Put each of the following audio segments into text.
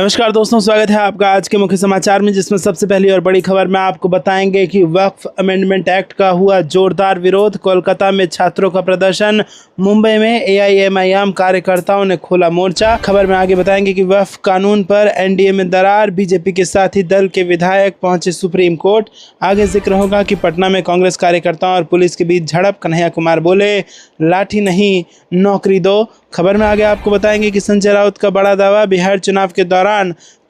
नमस्कार दोस्तों, स्वागत है आपका आज के मुख्य समाचार में, जिसमें सबसे पहली और बड़ी खबर में आपको बताएंगे कि वक्फ अमेंडमेंट एक्ट का हुआ जोरदार विरोध। कोलकाता में छात्रों का प्रदर्शन, मुंबई में एआईएमआईएम कार्यकर्ताओं ने खोला मोर्चा। खबर में आगे बताएंगे कि वक्फ कानून पर एनडीए में दरार, बीजेपी के साथ ही दल के विधायक पहुंचे सुप्रीम कोर्ट। आगे जिक्र होगा कि पटना में कांग्रेस कार्यकर्ताओं और पुलिस के बीच झड़प, कन्हैया कुमार बोले लाठी नहीं नौकरी दो। खबर में आगे आपको बताएंगे कि संजय राउत का बड़ा दावा, बिहार चुनाव के दौरान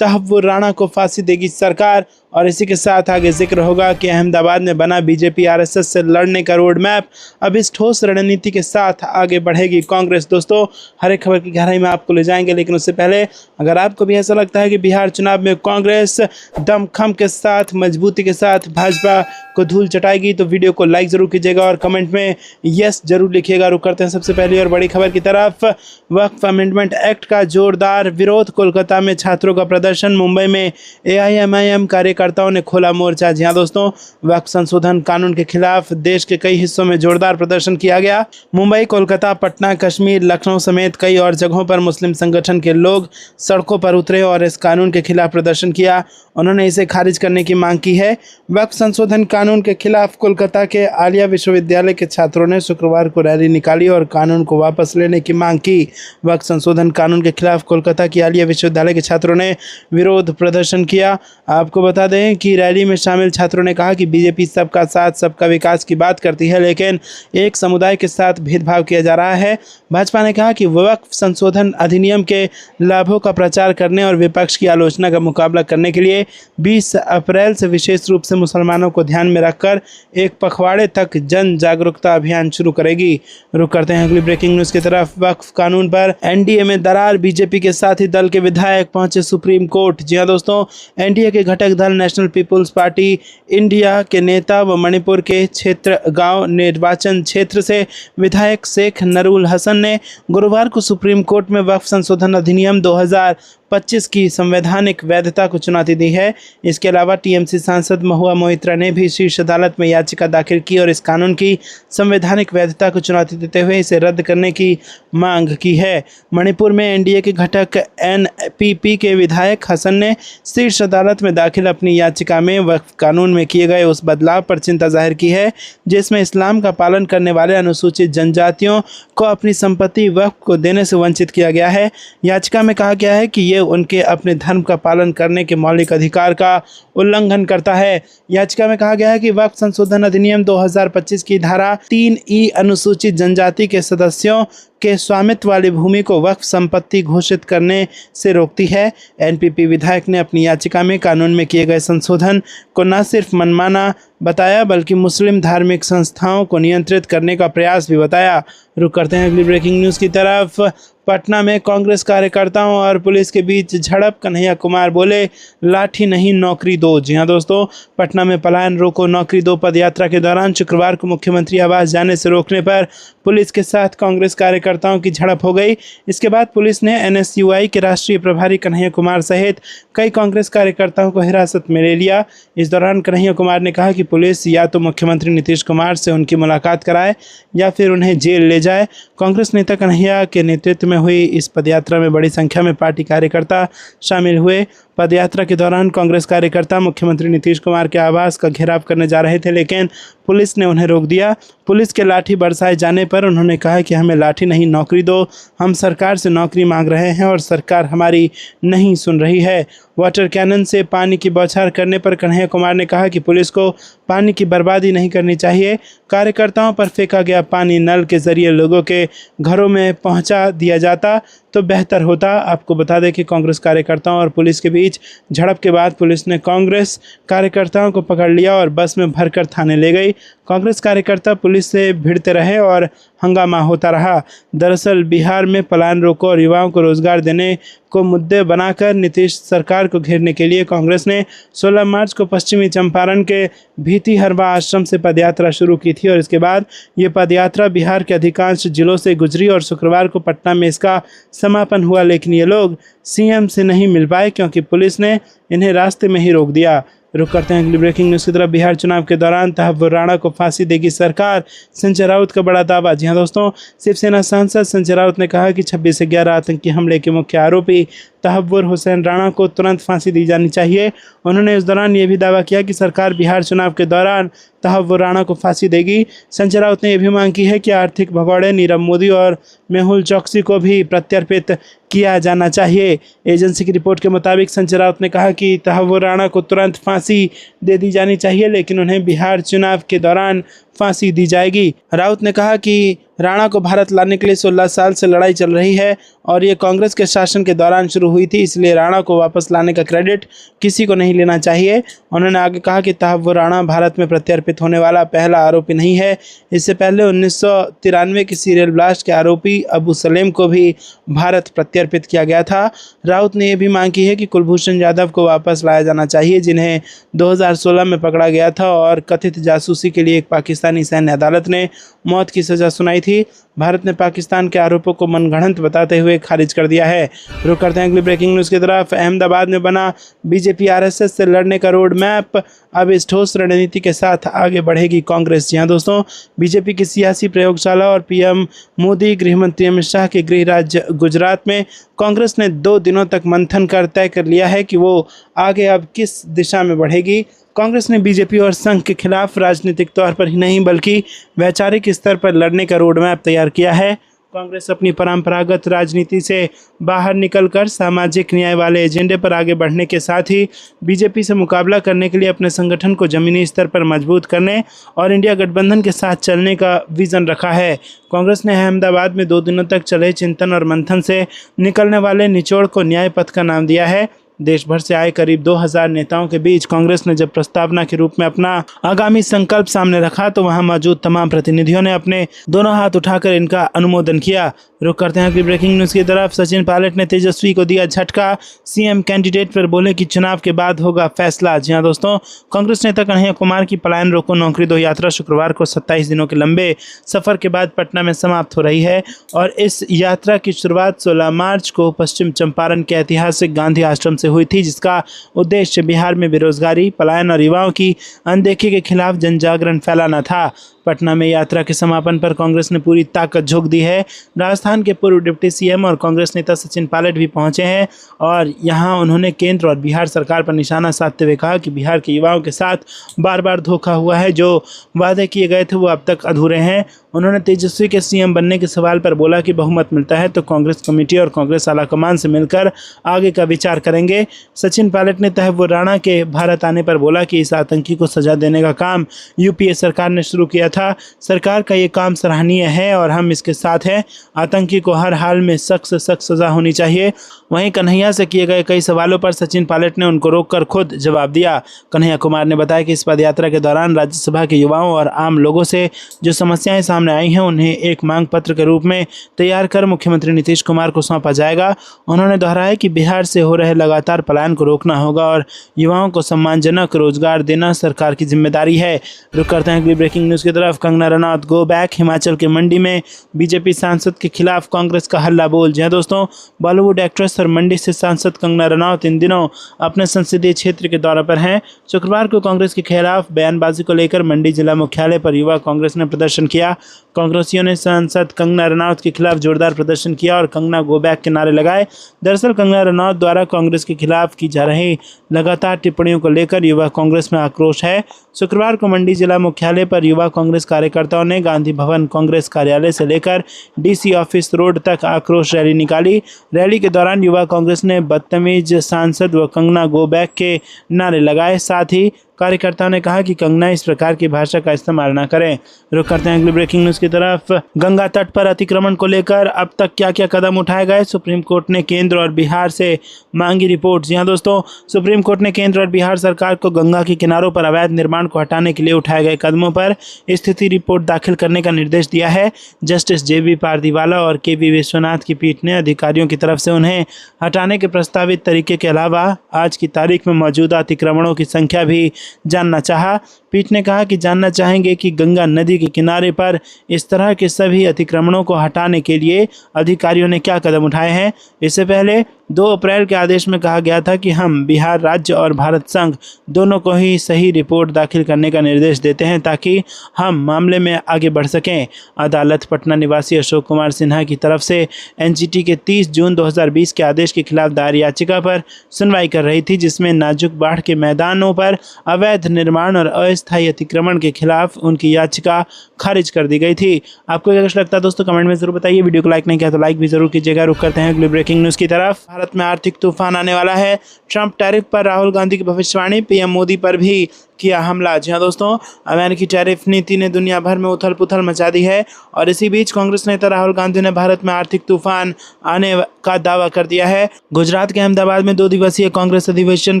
तहव्वुर राणा को फांसी देगी सरकार। और इसी के साथ आगे जिक्र होगा कि अहमदाबाद में बना बीजेपी आरएसएस से लड़ने का रोड मैप। अब इस ठोस रणनीति के साथ आगे बढ़ेगी कांग्रेस। दोस्तों, हर एक खबर की गहराई में आपको ले जाएंगे, लेकिन उससे पहले अगर आपको भी ऐसा लगता है कि बिहार चुनाव में कांग्रेस दमखम के साथ, मजबूती के साथ भाजपा को धूल चटाएगी, तो वीडियो को लाइक जरूर कीजिएगा और कमेंट में यस जरूर लिखिएगा। रुक करते हैं सबसे पहली और बड़ी खबर की तरफ। वक्फ अमेंडमेंट एक्ट का जोरदार विरोध, कोलकाता में छात्रों का प्रदर्शन, मुंबई में एआईएमआईएम कार्यकर्ताओं ने खोला मोर्चा। जी हां दोस्तों, वक्फ संशोधन कानून के खिलाफ देश के कई हिस्सों में जोरदार प्रदर्शन किया गया। मुंबई, कोलकाता, पटना, कश्मीर, लखनऊ समेत कई और जगहों पर मुस्लिम संगठन के लोग सड़कों पर उतरे और इस कानून के खिलाफ प्रदर्शन किया। उन्होंने इसे खारिज करने की मांग की है। वक्फ संशोधन कानून के खिलाफ कोलकाता के आलिया विश्वविद्यालय के छात्रों ने शुक्रवार को रैली निकाली और कानून को वापस लेने की मांग की। वक्फ संशोधन कानून के खिलाफ कोलकाता की आलिया विश्वविद्यालय के छात्रों ने विरोध प्रदर्शन किया। आपको बता दें कि रैली में शामिल छात्रों ने कहा कि बीजेपी सबका साथ, सबका विकास की बात करती है, लेकिन एक समुदाय के साथ भेदभाव किया जा रहा है। भाजपा ने कहा कि वक्फ संशोधन अधिनियम के लाभों का प्रचार करने और विपक्ष की आलोचना का मुकाबला करने के लिए 20 अप्रैल से विशेष रूप से मुसलमानों को ध्यान में रखकर एक पखवाड़े तक जन जागरूकता अभियान शुरू करेगी। रुक करते हैं अगली ब्रेकिंग न्यूज की तरफ। वक्फ कानून पर एनडीए में दरार, बीजेपी के साथ ही दल के विधायक पहुंचे सुप्रीम कोर्ट। जी हां दोस्तों, एनडीए के घटक दल नेशनल पीपुल्स पार्टी इंडिया के नेता व मणिपुर के क्षेत्र गांव निर्वाचन क्षेत्र से विधायक शेख नरूल हसन ने गुरुवार को सुप्रीम कोर्ट में वक्फ संशोधन अधिनियम 2025 की संवैधानिक वैधता को चुनौती दी है। इसके अलावा टीएमसी सांसद महुआ मोइत्रा ने भी शीर्ष अदालत में याचिका दाखिल की और इस कानून की संवैधानिक वैधता को चुनौती देते हुए इसे रद्द करने की मांग की है। मणिपुर में एनडीए के घटक एनपीपी के विधायक हसन ने शीर्ष अदालत में दाखिल अपनी याचिका में वक्फ कानून में किए गए उस बदलाव पर चिंता जाहिर की है जिसमें इस्लाम का पालन करने वाले अनुसूचित जनजातियों को अपनी संपत्ति वक्फ को देने से वंचित किया गया है। याचिका में कहा गया है कि ये उनके अपने धर्म का पालन करने के मौलिक अधिकार का उल्लंघन करता है। याचिका में कहा गया है कि वक्फ संशोधन अधिनियम 2025 की धारा 3E अनुसूचित जनजाति के सदस्यों के स्वामित्व वाली भूमि को वक्फ संपत्ति घोषित करने से रोकती है। एनपीपी विधायक ने अपनी याचिका में कानून में किए गए संशोधन को न सिर्फ मनमाना बताया बल्कि मुस्लिम धार्मिक संस्थाओं को नियंत्रित करने का प्रयास भी बताया। रुक करते हैं अगली ब्रेकिंग न्यूज़ की तरफ। पटना में कांग्रेस कार्यकर्ताओं और पुलिस के बीच झड़प, कन्हैया कुमार बोले लाठी नहीं नौकरी दो। जी हां दोस्तों, पटना में पलायन रोको नौकरी दो पदयात्रा के दौरान शुक्रवार को मुख्यमंत्री आवास जाने से रोकने पर पुलिस के साथ कांग्रेस कार्यकर्ताओं की झड़प हो गई। इसके बाद पुलिस ने एनएसयूआई के राष्ट्रीय प्रभारी कन्हैया कुमार सहित कई कांग्रेस कार्यकर्ताओं को हिरासत में ले लिया। इस दौरान कन्हैया कुमार ने कहा कि पुलिस या तो मुख्यमंत्री नीतीश कुमार से उनकी मुलाकात कराए या फिर उन्हें जेल ले जाए। कांग्रेस नेता कन्हैया के नेतृत्व में हुई इस पदयात्रा में बड़ी संख्या में पार्टी कार्यकर्ता शामिल हुए। पदयात्रा के दौरान कांग्रेस कार्यकर्ता मुख्यमंत्री नीतीश कुमार के आवास का घेराव करने जा रहे थे, लेकिन पुलिस ने उन्हें रोक दिया। पुलिस के लाठी बरसाए जाने पर उन्होंने कहा कि हमें लाठी नहीं नौकरी दो, हम सरकार से नौकरी मांग रहे हैं और सरकार हमारी नहीं सुन रही है। वाटर कैनन से पानी की बौछार करने पर कन्हैया कुमार ने कहा कि पुलिस को पानी की बर्बादी नहीं करनी चाहिए। कार्यकर्ताओं पर फेंका गया पानी नल के जरिए लोगों के घरों में पहुंचा दिया जाता तो बेहतर होता। आपको बता दें कि कांग्रेस कार्यकर्ताओं और पुलिस के बीच झड़प के बाद पुलिस ने कांग्रेस कार्यकर्ताओं को पकड़ लिया और बस में भरकर थाने ले गई। कांग्रेस कार्यकर्ता पुलिस से भिड़ते रहे और हंगामा होता रहा। दरअसल बिहार में पलायन रोको और युवाओं को रोजगार देने को मुद्दे बनाकर नीतीश सरकार को घेरने के लिए कांग्रेस ने 16 मार्च को पश्चिमी चंपारण के भीतिहरवा आश्रम से पदयात्रा शुरू की थी और इसके बाद ये पदयात्रा बिहार के अधिकांश जिलों से गुजरी और शुक्रवार को पटना में इसका समापन हुआ। लेकिन ये लोग सीएम से नहीं मिल पाए क्योंकि पुलिस ने इन्हें रास्ते में ही रोक दिया। रुक करते हैं अगली ब्रेकिंग न्यूज़ की तरफ। बिहार चुनाव के दौरान तहव्वुर राणा को फांसी देगी सरकार, संजय राउत का बड़ा दावा। जी हां दोस्तों, शिवसेना सांसद संजय राउत ने कहा कि 26/11 आतंकी हमले के मुख्य आरोपी तहव्वुर हुसैन राणा को तुरंत फांसी दी जानी चाहिए। उन्होंने इस दौरान ये भी दावा किया कि सरकार बिहार चुनाव के दौरान तहव्वुर राणा को फांसी देगी। संजय राउत ने यह भी मांग की है कि आर्थिक भगौड़े नीरव मोदी और मेहुल चौकसी को भी प्रत्यर्पित किया जाना चाहिए। एजेंसी की रिपोर्ट के मुताबिक संजय राउत ने कहा कि तहव्वुर राणा को तुरंत फांसी दे दी जानी चाहिए, लेकिन उन्हें बिहार चुनाव के दौरान फांसी दी जाएगी। राउत ने कहा कि राणा को भारत लाने के लिए 16 साल से लड़ाई चल रही है और ये कांग्रेस के शासन के दौरान शुरू हुई थी, इसलिए राणा को वापस लाने का क्रेडिट किसी को नहीं लेना चाहिए। उन्होंने आगे कहा कि तहव्वुर राणा भारत में प्रत्यर्पित होने वाला पहला आरोपी नहीं है। इससे पहले 1993 की सीरियल ब्लास्ट के आरोपी अबू सलेम को भी भारत प्रत्यर्पित किया गया था। राउत ने यह भी मांग की है कि कुलभूषण जाधव को वापस लाया जाना चाहिए, जिन्हें 2016 में पकड़ा गया था और कथित जासूसी के लिए एक पाकिस्तानी सैन्य अदालत ने मौत की सजा सुनाई थी। भारत ने पाकिस्तान के आरोपों को मनगढ़ंत बताते हुए खारिज कर दिया है। रुक करते हैं अगली ब्रेकिंग न्यूज़ की तरफ। अहमदाबाद में बना बीजेपी आरएसएस से लड़ने का रोड मैप, अब इस ठोस रणनीति के साथ आगे बढ़ेगी कांग्रेस। जी हाँ दोस्तों, बीजेपी की सियासी प्रयोगशाला और पीएम मोदी, गृहमंत्री अमित शाह के गृह राज्य गुजरात में कांग्रेस ने 2 दिनों तक मंथन कर तय कर लिया है कि वो आगे अब किस दिशा में बढ़ेगी। कांग्रेस ने बीजेपी और संघ के खिलाफ राजनीतिक तौर पर ही नहीं बल्कि वैचारिक स्तर पर लड़ने का रोड मैप तैयार किया है। कांग्रेस अपनी परंपरागत राजनीति से बाहर निकलकर सामाजिक न्याय वाले एजेंडे पर आगे बढ़ने के साथ ही बीजेपी से मुकाबला करने के लिए अपने संगठन को जमीनी स्तर पर मजबूत करने और इंडिया गठबंधन के साथ चलने का विजन रखा है। कांग्रेस ने अहमदाबाद में 2 दिनों तक चले चिंतन और मंथन से निकलने वाले निचोड़ को न्याय पथ का नाम दिया है। देश भर से आए करीब 2000 नेताओं के बीच कांग्रेस ने जब प्रस्तावना के रूप में अपना आगामी संकल्प सामने रखा तो वहां मौजूद तमाम प्रतिनिधियों ने अपने दोनों हाथ उठाकर इनका अनुमोदन किया। रुक करते हैं अगली ब्रेकिंग न्यूज़ की तरफ। सचिन पायलट ने तेजस्वी को दिया झटका, सीएम कैंडिडेट पर बोले कि चुनाव के बाद होगा फैसला। जी हाँ दोस्तों, कांग्रेस नेता कन्हैया कुमार की पलायन रोको नौकरी दो यात्रा शुक्रवार को 27 दिनों के लंबे सफर के बाद पटना में समाप्त हो रही है और इस यात्रा की शुरुआत 16 मार्च को पश्चिम चंपारण के ऐतिहासिक गांधी आश्रम से हुई थी, जिसका उद्देश्य बिहार में बेरोजगारी, पलायन और युवाओं की अनदेखी के खिलाफ जन जागरण फैलाना था। पटना में यात्रा के समापन पर कांग्रेस ने पूरी ताकत झोंक दी है। राजस्थान के पूर्व डिप्टी सीएम और कांग्रेस नेता सचिन पायलट भी पहुंचे हैं और यहां उन्होंने केंद्र और बिहार सरकार पर निशाना साधते हुए कहा कि बिहार के युवाओं के साथ बार बार धोखा हुआ है, जो वादे किए गए थे वो अब तक अधूरे हैं। उन्होंने तेजस्वी के सीएम बनने के सवाल पर बोला कि बहुमत मिलता है तो कांग्रेस कमेटी और कांग्रेस आलाकमान से मिलकर आगे का विचार करेंगे। सचिन पायलट ने तहव्वुर राणा के भारत आने पर बोला कि इस आतंकी को सजा देने का काम यूपीए सरकार ने शुरू किया था। सरकार का ये काम सराहनीय है और हम इसके साथ हैं। आतंकी को हर हाल में सख्त से सख्त सजा होनी चाहिए। वहीं कन्हैया से किए गए कई सवालों पर सचिन पायलट ने उनको रोककर खुद जवाब दिया। कन्हैया कुमार ने बताया कि इस पदयात्रा के दौरान राज्यसभा के युवाओं और आम लोगों से जो समस्याएं सामने आई हैं उन्हें एक मांग पत्र के रूप में तैयार कर मुख्यमंत्री नीतीश कुमार को सौंपा जाएगा। उन्होंने दोहराया कि बिहार से हो रहे लगातार पलायन को रोकना होगा और युवाओं को सम्मानजनक रोजगार देना सरकार की जिम्मेदारी है। रुक करते हैं अगली ब्रेकिंग न्यूज़ की तरफ। Kangana Ranaut go back. हिमाचल के मंडी में बीजेपी सांसद के खिलाफ कांग्रेस का हल्ला बोल। जी दोस्तों, बॉलीवुड एक्ट्रेस और मंडी से सांसद कंगना रनौत इन दिनों अपने संसदीय क्षेत्र के दौरे पर हैं। शुक्रवार को कांग्रेस के खिलाफ बयानबाजी को लेकर मंडी जिला मुख्यालय पर युवा कांग्रेस ने प्रदर्शन किया। कांग्रेसियों ने सांसद कंगना रनौत के खिलाफ जोरदार प्रदर्शन किया और कंगना गो बैक के नारे लगाए। दरअसल कंगना रनौत द्वारा कांग्रेस के खिलाफ की जा रही लगातार टिप्पणियों को लेकर युवा कांग्रेस में आक्रोश है। शुक्रवार को मंडी जिला मुख्यालय पर युवा कांग्रेस कार्यकर्ताओं ने गांधी भवन कांग्रेस कार्यालय से लेकर डीसी ऑफिस रोड तक आक्रोश रैली निकाली। रैली के दौरान युवा कांग्रेस ने बदतमीज सांसद व कंगना गो बैक के नारे लगाए। साथ ही कार्यकर्ताओं ने कहा कि कंगना इस प्रकार की भाषा का इस्तेमाल न करें। रुक करते हैं अगली ब्रेकिंग न्यूज़ की तरफ। गंगा तट पर अतिक्रमण को लेकर अब तक क्या क्या कदम उठाए गए, सुप्रीम कोर्ट ने केंद्र और बिहार से मांगी रिपोर्ट। जी हाँ दोस्तों, सुप्रीम कोर्ट ने केंद्र और बिहार सरकार को गंगा के किनारों पर अवैध निर्माण को हटाने के लिए उठाए गए कदमों पर स्थिति रिपोर्ट दाखिल करने का निर्देश दिया है। जस्टिस JB पारदीवाला और KV विश्वनाथ की पीठ ने अधिकारियों की तरफ से उन्हें हटाने के प्रस्तावित तरीके के अलावा आज की तारीख में मौजूदा अतिक्रमणों की संख्या भी जानना चाहा। पीठ ने कहा कि जानना चाहेंगे कि गंगा नदी के किनारे पर इस तरह के सभी अतिक्रमणों को हटाने के लिए अधिकारियों ने क्या कदम उठाए हैं। इससे पहले 2 अप्रैल के आदेश में कहा गया था कि हम बिहार राज्य और भारत संघ दोनों को ही सही रिपोर्ट दाखिल करने का निर्देश देते हैं ताकि हम मामले में आगे बढ़ सकें। अदालत पटना निवासी अशोक कुमार सिन्हा की तरफ से एनजीटी के 30 जून 2020 के आदेश के खिलाफ दायर याचिका पर सुनवाई कर रही थी, जिसमें नाजुक बाढ़ के मैदानों पर अवैध निर्माण और अस्थायी अतिक्रमण के खिलाफ उनकी याचिका खारिज कर दी गई थी। आपको क्या लगता है दोस्तों, कमेंट में जरूर बताइए। वीडियो को लाइक नहीं किया तो लाइक भी जरूर कीजिएगा। रुक करते हैं अगली ब्रेकिंग न्यूज़ की तरफ। भारत में आर्थिक तूफान आने वाला है। ट्रंप टैरिफ पर राहुल गांधी की भविष्यवाणी, पीएम मोदी पर भी किया हमला। जी हाँ दोस्तों, अमेरिकी टैरिफ नीति ने दुनिया भर में उथल पुथल मचा दी है और इसी बीच कांग्रेस नेता राहुल गांधी ने भारत में आर्थिक तूफान आने का दावा कर दिया है। गुजरात के अहमदाबाद में 2 दिवसीय कांग्रेस अधिवेशन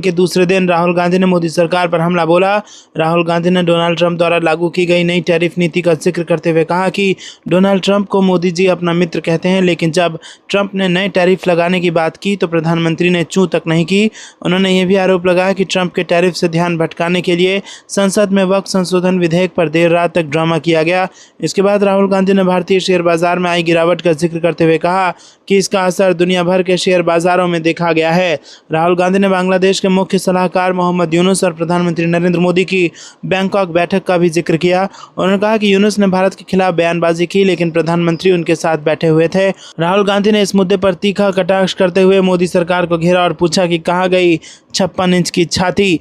के दूसरे दिन राहुल गांधी ने मोदी सरकार पर हमला बोला। राहुल गांधी ने डोनाल्ड ट्रंप द्वारा लागू की गई नई टैरिफ नीति का जिक्र करते हुए कहा कि डोनाल्ड ट्रंप को मोदी जी अपना मित्र कहते हैं, लेकिन जब ट्रंप ने नए टैरिफ लगाने की बात की तो प्रधानमंत्री ने चूं तक नहीं की। उन्होंने यह भी आरोप लगाया कि ट्रंप के टैरिफ से ध्यान भटकाने के लिए संसद में वक्त संशोधन विधेयक पर देर रात तक ड्रामा किया गया। इसके बाद राहुल गांधी ने भारतीय शेयर बाजार में आई गिरावट का जिक्र करते हुए कहा कि इसका असर दुनिया भर के शेयर बाजारों में देखा गया है। राहुल गांधी ने बांग्लादेश के मुख्य सलाहकार मोहम्मद यूनुस और प्रधानमंत्री नरेंद्र मोदी की बैंकॉक बैठक का भी जिक्र किया। उन्होंने कहा कि यूनुस ने भारत के खिलाफ बयानबाजी की, लेकिन प्रधानमंत्री उनके साथ बैठे हुए थे। राहुल गांधी ने इस मुद्दे पर तीखा कटाक्ष करते हुए मोदी सरकार को घेरा और पूछा कि कहाँ गई 56 इंच की छाती।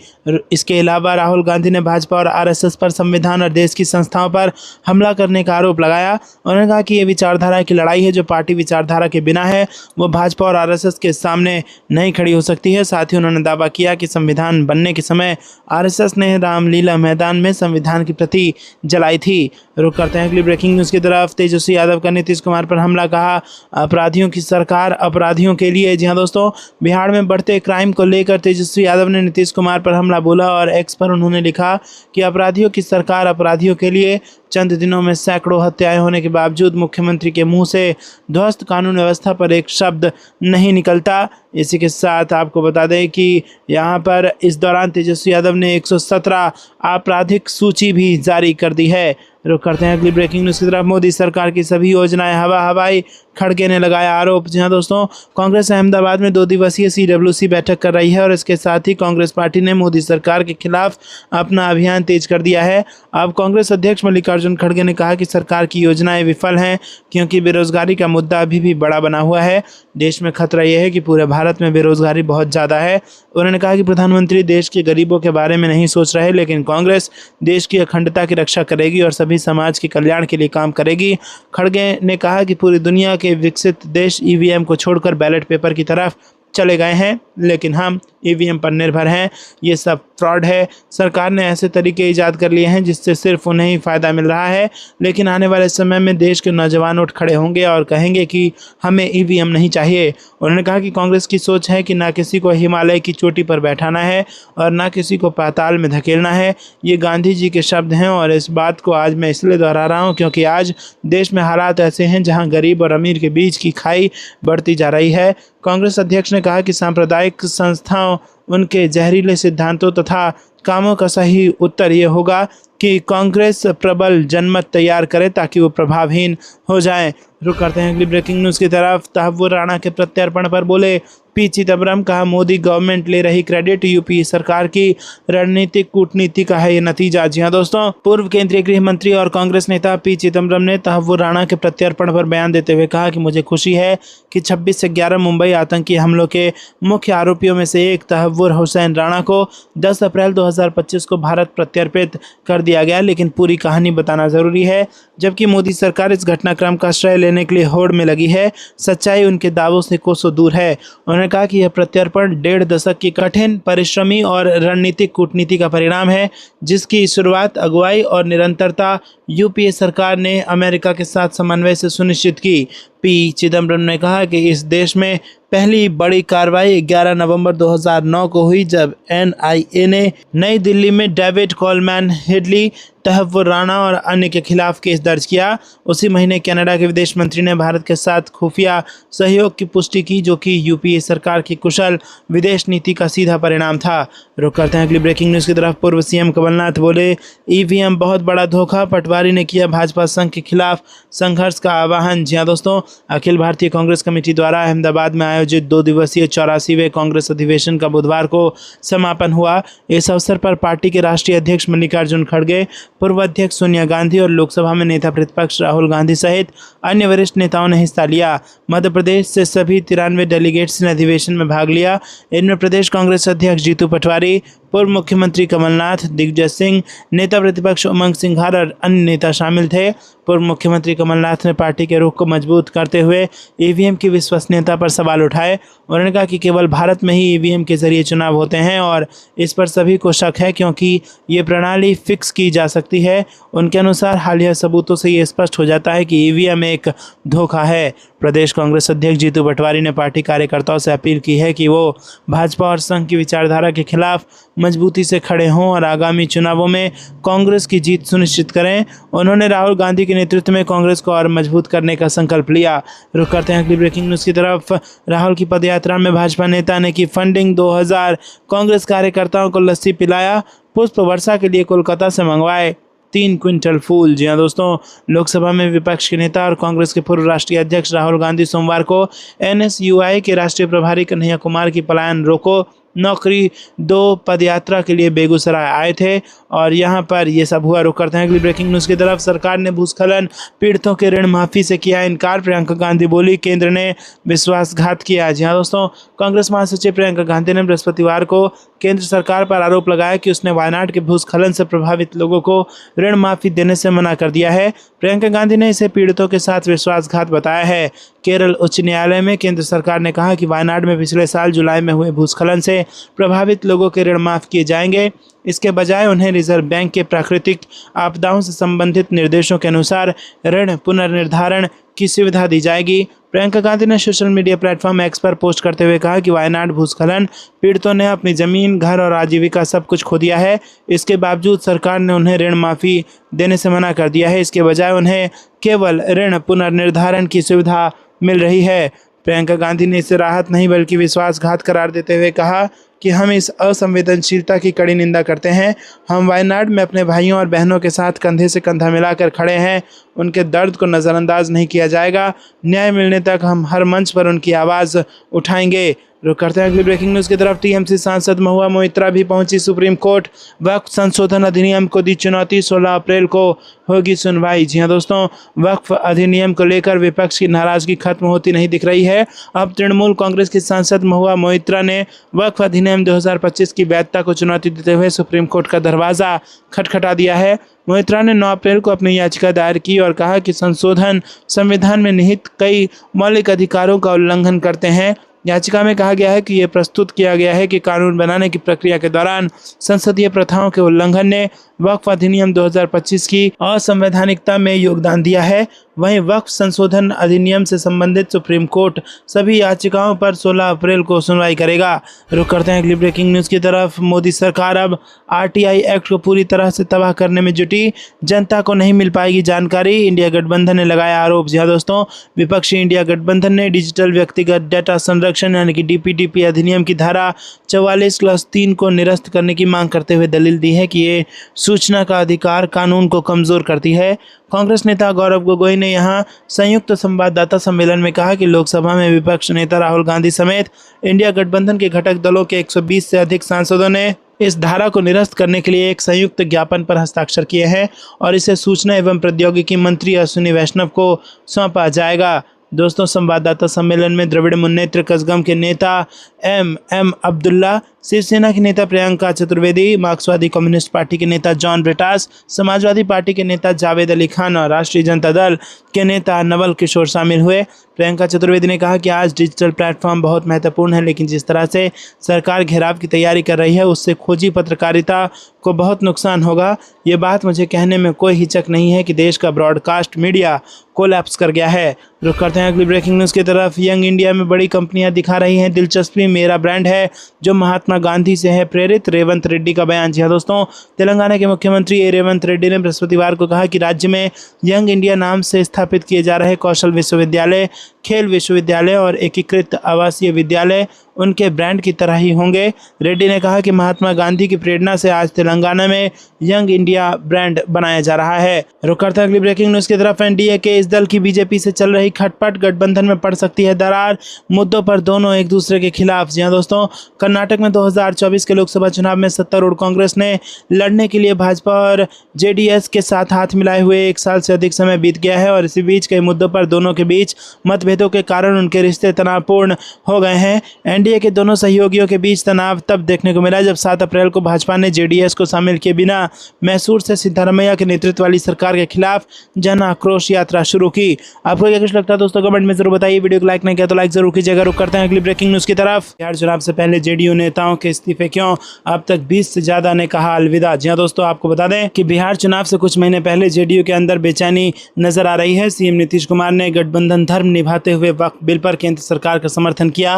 इसके अलावा राहुल गांधी ने भाजपा और आरएसएस पर संविधान और देश की संस्थाओं पर हमला करने का आरोप लगाया। उन्होंने कहा कि ये विचारधारा की लड़ाई है जो पार्टी विचारधारा के बिना है वो भाजपा और आरएसएस के सामने नहीं खड़ी हो सकती है। साथ ही उन्होंने दावा किया कि संविधान बनने के समय आरएसएस ने रामलीला मैदान में संविधान की प्रति जलाई थी। रुक करते हैं अगली ब्रेकिंग न्यूज़ की तरफ। तेजस्वी यादव का नीतीश कुमार पर हमला, कहा अपराधियों की सरकार अपराधियों के लिए। जी हाँ दोस्तों, बिहार में बढ़ते क्राइम को लेकर तेजस्वी यादव ने नीतीश कुमार पर हमला बोला और एक्स पर उन्होंने लिखा कि अपराधियों की सरकार अपराधियों के लिए। चंद दिनों में सैकड़ों हत्याएं होने के बावजूद मुख्यमंत्री के मुंह से ध्वस्त कानून व्यवस्था पर एक शब्द नहीं निकलता। इसी के साथ आपको बता दें कि यहाँ पर इस दौरान तेजस्वी यादव ने 117 आपराधिक सूची भी जारी कर दी है। रुक करते हैं अगली ब्रेकिंग न्यूज़ की तरफ। मोदी सरकार की सभी योजनाएं हवा हवाई, खड़गे ने लगाया आरोप। जी हाँ दोस्तों, कांग्रेस अहमदाबाद में 2 दिवसीय CWC बैठक कर रही है और इसके साथ ही कांग्रेस पार्टी ने मोदी सरकार के खिलाफ अपना अभियान तेज कर दिया है। अब कांग्रेस अध्यक्ष मल्लिकार्जुन खड़गे ने कहा कि सरकार की योजनाएं विफल हैं क्योंकि बेरोजगारी का मुद्दा अभी भी बड़ा बना हुआ है। देश में खतरा यह है कि पूरे भारत में बेरोजगारी बहुत ज़्यादा है। उन्होंने कहा कि प्रधानमंत्री देश के गरीबों के बारे में नहीं सोच रहे, लेकिन कांग्रेस देश की अखंडता की रक्षा करेगी और सभी समाज के कल्याण के लिए काम करेगी। खड़गे ने कहा कि पूरी दुनिया के विकसित देश ईवीएम को छोड़कर बैलेट पेपर की तरफ चले गए हैं, लेकिन हम ईवीएम पर निर्भर हैं। ये सब फ्रॉड है। सरकार ने ऐसे तरीके ईजाद कर लिए हैं जिससे सिर्फ उन्हें ही फ़ायदा मिल रहा है, लेकिन आने वाले समय में देश के नौजवान उठ खड़े होंगे और कहेंगे कि हमें ईवीएम नहीं चाहिए। उन्होंने कहा कि कांग्रेस की सोच है कि ना किसी को हिमालय की चोटी पर बैठाना है और ना किसी को पाताल में धकेलना है। ये गांधी जी के शब्द हैं और इस बात को आज मैं इसलिए दोहरा रहा हूँ क्योंकि आज देश में हालात ऐसे हैं जहाँ गरीब और अमीर के बीच की खाई बढ़ती जा रही है। कांग्रेस अध्यक्ष ने कहा कि सांप्रदायिक संस्थाओं उनके जहरीले सिद्धांतों तथा कामों का सही उत्तर ये होगा कि कांग्रेस प्रबल जनमत तैयार करे ताकि वो प्रभावहीन हो जाए। रुक करते हैं अगली ब्रेकिंग न्यूज़ की तरफ। तहव्वुर राणा के प्रत्यर्पण पर बोले पी चिदम्बरम, कहा मोदी गवर्नमेंट ले रही क्रेडिट, यूपी सरकार की रणनीतिक कूटनीति का है ये नतीजा। जी हाँ दोस्तों, पूर्व केंद्रीय गृह मंत्री और कांग्रेस नेता पी चिदम्बरम ने तहव्वुर राणा के प्रत्यर्पण पर बयान देते हुए कहा कि मुझे खुशी है कि 26 से 11 मुंबई आतंकी हमलों के मुख्य आरोपियों में से एक तहव्वुर हुसैन राणा को 10 अप्रैल 2025 को भारत प्रत्यर्पित कर दिया गया, लेकिन पूरी कहानी बताना जरूरी है। जबकि मोदी सरकार इस घटनाक्रम का श्रेय लेने के लिए होड़ में लगी है, सच्चाई उनके दावों से कोसों दूर है। उन्होंने कहा कि यह प्रत्यर्पण 1.5 दशक की कठिन, परिश्रमी और रणनीतिक कूटनीति का परिणाम है, जिसकी शुरुआत, अगुवाई और निरंतरता यूपीए सरकार ने अमेरिका के साथ समन्वय से सुनिश्चित की। पी चिदम्बरम ने कहा कि इस देश में पहली बड़ी कार्रवाई 11 नवंबर 2009 को हुई जब एनआईए ने नई दिल्ली में David Coleman Headley Tahawwur Rana और अन्य के खिलाफ केस दर्ज किया। उसी महीने कनाडा के विदेश मंत्री ने भारत के साथ खुफिया सहयोग की पुष्टि की, जो कि यूपीए सरकार की कुशल विदेश नीति का सीधा परिणाम था। रुक करते हैं अगली ब्रेकिंग न्यूज़ की तरफ। पूर्व सीएम कमलनाथ बोले, ईवीएम बहुत बड़ा धोखा, पटवारी ने किया भाजपा संघ के खिलाफ संघर्ष का आह्वान। जी हाँ दोस्तों, अखिल भारतीय कांग्रेस कमेटी द्वारा अहमदाबाद में आयोजित 2 दिवसीय 84वें कांग्रेस अधिवेशन का बुधवार को समापन हुआ। इस अवसर पर पार्टी के राष्ट्रीय अध्यक्ष मल्लिकार्जुन खड़गे, पूर्व अध्यक्ष सोनिया गांधी और लोकसभा में नेता प्रतिपक्ष राहुल गांधी सहित अन्य वरिष्ठ नेताओं ने हिस्सा लिया। मध्य प्रदेश से सभी 93 डेलीगेट्स ने अधिवेशन में भाग लिया। इनमें प्रदेश कांग्रेस अध्यक्ष जीतू पटवारी, पूर्व मुख्यमंत्री कमलनाथ, दिग्विजय सिंह, नेता प्रतिपक्ष उमंग सिंघार और अन्य नेता शामिल थे। पूर्व मुख्यमंत्री कमलनाथ ने पार्टी के रुख को मजबूत करते हुए ईवीएम की विश्वसनीयता पर सवाल उठाए। उन्होंने कहा कि केवल भारत में ही ईवीएम के जरिए चुनाव होते हैं और इस पर सभी को शक है, क्योंकि ये प्रणाली फिक्स की जा सकती है। उनके अनुसार हालिया सबूतों से ये स्पष्ट हो जाता है कि ईवीएम एक धोखा है। प्रदेश कांग्रेस अध्यक्ष जीतू पटवारी ने पार्टी कार्यकर्ताओं से अपील की है कि वो भाजपा और संघ की विचारधारा के खिलाफ मजबूती से खड़े हों और आगामी चुनावों में कांग्रेस की जीत सुनिश्चित करें। उन्होंने राहुल गांधी के नेतृत्व में कांग्रेस को और मजबूत करने का संकल्प लिया। रुक करते हैं अगली ब्रेकिंग न्यूज़ की तरफ। राहुल की पदयात्रा में भाजपा नेता ने की फंडिंग, 2000 कांग्रेस कार्यकर्ताओं को लस्सी पिलाया, पुष्प वर्षा के लिए कोलकाता से मंगवाए 3 क्विंटल फूल। जी हाँ दोस्तों, लोकसभा में विपक्ष के नेता और कांग्रेस के पूर्व राष्ट्रीय अध्यक्ष राहुल गांधी सोमवार को एनएसयूआई के राष्ट्रीय प्रभारी कन्हैया कुमार की पलायन रोको नौकरी 2 पदयात्रा के लिए बेगूसराय आए थे और यहां पर यह सब हुआ। रुक करते हैं अगली ब्रेकिंग न्यूज़ की तरफ। सरकार ने भूस्खलन पीड़ितों के ऋण माफी से किया इनकार, प्रियंका गांधी बोली, केंद्र ने विश्वासघात किया। जी हाँ दोस्तों, कांग्रेस महासचिव प्रियंका गांधी ने बृहस्पतिवार को केंद्र सरकार पर आरोप लगाया कि उसने वायनाड के भूस्खलन से प्रभावित लोगों को ऋण माफी देने से मना कर दिया है। प्रियंका गांधी ने इसे पीड़ितों के साथ विश्वासघात बताया है। केरल उच्च न्यायालय में केंद्र सरकार ने कहा कि वायनाड में पिछले साल जुलाई में हुए भूस्खलन से प्रभावित लोगों के ऋण माफ किए जाएंगे। इसके बजाय उन्हें रिजर्व बैंक के प्राकृतिक आपदाओं से संबंधित निर्देशों के अनुसार ऋण पुनर्निर्धारण की सुविधा दी जाएगी। प्रियंका गांधी ने सोशल मीडिया प्लेटफॉर्म एक्स पर पोस्ट करते हुए कहा कि वायनाड भूस्खलन पीड़ितों ने अपनी जमीन, घर और आजीविका सब कुछ खो दिया है। इसके बावजूद सरकार ने उन्हें ऋण माफी देने से मना कर दिया है। इसके बजाय उन्हें केवल ऋण पुनर्निर्धारण की सुविधा मिल रही है। प्रियंका गांधी ने इसे राहत नहीं बल्कि विश्वासघात करार देते हुए कहा कि हम इस असंवेदनशीलता की कड़ी निंदा करते हैं। हम वायनाड में अपने भाइयों और बहनों के साथ कंधे से कंधा मिलाकर खड़े हैं। उनके दर्द को नज़रअंदाज नहीं किया जाएगा। न्याय मिलने तक हम हर मंच पर उनकी आवाज़ उठाएंगे। रुक करते हैं अगली ब्रेकिंग न्यूज़ की तरफ। टीएमसी सांसद महुआ मोइत्रा भी पहुंची सुप्रीम कोर्ट। वक्फ संशोधन अधिनियम को दी चुनौती, 16 अप्रैल को होगी सुनवाई। जी हाँ दोस्तों, वक्फ अधिनियम को लेकर विपक्ष की नाराजगी खत्म होती नहीं दिख रही है। अब तृणमूल कांग्रेस की सांसद महुआ मोइत्रा ने वक्फ अधिनियम 2025 की वैधता को चुनौती देते हुए सुप्रीम कोर्ट का दरवाज़ा खटखटा दिया है। मोइत्रा ने 9 अप्रैल को अपनी याचिका दायर की और कहा कि संशोधन संविधान में निहित कई मौलिक अधिकारों का उल्लंघन करते हैं। याचिका में कहा गया है कि यह प्रस्तुत किया गया है कि कानून बनाने की प्रक्रिया के दौरान संसदीय प्रथाओं के उल्लंघन ने वक्फ अधिनियम 2025 की असंवैधानिकता में योगदान दिया है। वहीं वक्फ संशोधन अधिनियम से संबंधित सुप्रीम कोर्ट सभी याचिकाओं पर 16 अप्रैल को सुनवाई करेगा। रुक करते हैं अगली ब्रेकिंग न्यूज़ की तरफ। मोदी सरकार अब आरटीआई एक्ट को पूरी तरह से तबाह करने में जुटी, जनता को नहीं मिल पाएगी जानकारी, इंडिया गठबंधन ने लगाया आरोप। जी हाँ दोस्तों, विपक्षी इंडिया गठबंधन ने डिजिटल व्यक्तिगत डेटा संरक्षण यानी कि डीपीडीपी अधिनियम की धारा 44(3) को निरस्त करने की मांग करते हुए दलील दी है कि ये सूचना का अधिकार कानून को कमजोर करती है। कांग्रेस नेता गौरव गोगोई ने यहां संयुक्त संवाददाता सम्मेलन में कहा कि लोकसभा में विपक्ष नेता राहुल गांधी समेत इंडिया गठबंधन के घटक दलों के 120 से अधिक सांसदों ने इस धारा को निरस्त करने के लिए एक संयुक्त ज्ञापन पर हस्ताक्षर किए हैं और इसे सूचना एवं प्रौद्योगिकी मंत्री अश्विनी वैष्णव को सौंपा जाएगा। दोस्तों, संवाददाता सम्मेलन में द्रविड़ मुन्नेत्र कज़गम के नेता एम अब्दुल्ला, शिवसेना के नेता प्रियंका चतुर्वेदी, मार्क्सवादी कम्युनिस्ट पार्टी के नेता जॉन ब्रिटास, समाजवादी पार्टी के नेता जावेद अली खान और राष्ट्रीय जनता दल के नेता नवल किशोर शामिल हुए। प्रियंका चतुर्वेदी ने कहा कि आज डिजिटल प्लेटफॉर्म बहुत महत्वपूर्ण है, लेकिन जिस तरह से सरकार घेराव की तैयारी कर रही है उससे खोजी पत्रकारिता को बहुत नुकसान होगा। ये बात मुझे कहने में कोई हिचक नहीं है कि देश का ब्रॉडकास्ट मीडिया कोलैप्स कर गया है। रुक करते हैं अगली ब्रेकिंग न्यूज़ की तरफ। यंग इंडिया में बड़ी कंपनियां दिखा रही हैं दिलचस्पी। मेरा ब्रांड है जो महात्मा महात्मा गांधी से है प्रेरित, रेवंत रेड्डी का बयान। जी हाँ दोस्तों, तेलंगाना के मुख्यमंत्री रेवंत रेड्डी ने बृहस्पतिवार को कहा कि राज्य में यंग इंडिया नाम से स्थापित किए जा रहे कौशल विश्वविद्यालय, खेल विश्वविद्यालय और एकीकृत आवासीय विद्यालय उनके ब्रांड की तरह ही होंगे। रेड्डी ने कहा कि महात्मा गांधी की प्रेरणा से आज तेलंगाना में यंग इंडिया ब्रांड बनाया जा रहा है। रुक करते हैं अगली ब्रेकिंग न्यूज की तरफ। एनडीए के इस दल की बीजेपी से चल रही खटपट, गठबंधन में पड़ सकती है दरार, मुद्दों पर दोनों एक दूसरे के खिलाफ। जी हाँ दोस्तों, कर्नाटक में 2024 के लोकसभा चुनाव में सत्तारूढ़ कांग्रेस ने लड़ने के लिए भाजपा और जेडीएस के साथ हाथ मिलाए हुए 1 साल से अधिक समय बीत गया है और इसी बीच कई मुद्दों पर दोनों के बीच मतभेदों के कारण उनके रिश्ते तनावपूर्ण हो गए हैं। एनडीए के दोनों सहयोगियों के बीच तनाव तब देखने को मिला जब 7 अप्रैल को भाजपा ने जेडीएस को शामिल किए बिना मैसूर से सिद्धारमैया के नेतृत्व वाली सरकार के खिलाफ जन आक्रोश यात्रा शुरू की। आपको क्या कुछ लगता है दोस्तों, कमेंट में जरूर बताइए। वीडियो को लाइक नहीं किया तो लाइक जरूर कीजिएगा। रुक करते हैं अगली ब्रेकिंग न्यूज की तरफ। बिहार चुनाव से पहले जेडीयू नेताओं के इस्तीफे क्यों, अब तक 20 से ज्यादा ने कहा अलविदा। जी हाँ दोस्तों, आपको बता दें कि बिहार चुनाव से कुछ महीने पहले जेडीयू के अंदर बेचैनी नजर आ रही है। सीएम नीतीश कुमार ने गठबंधन धर्म निभाते हुए वक्फ बिल पर केंद्र सरकार का समर्थन किया।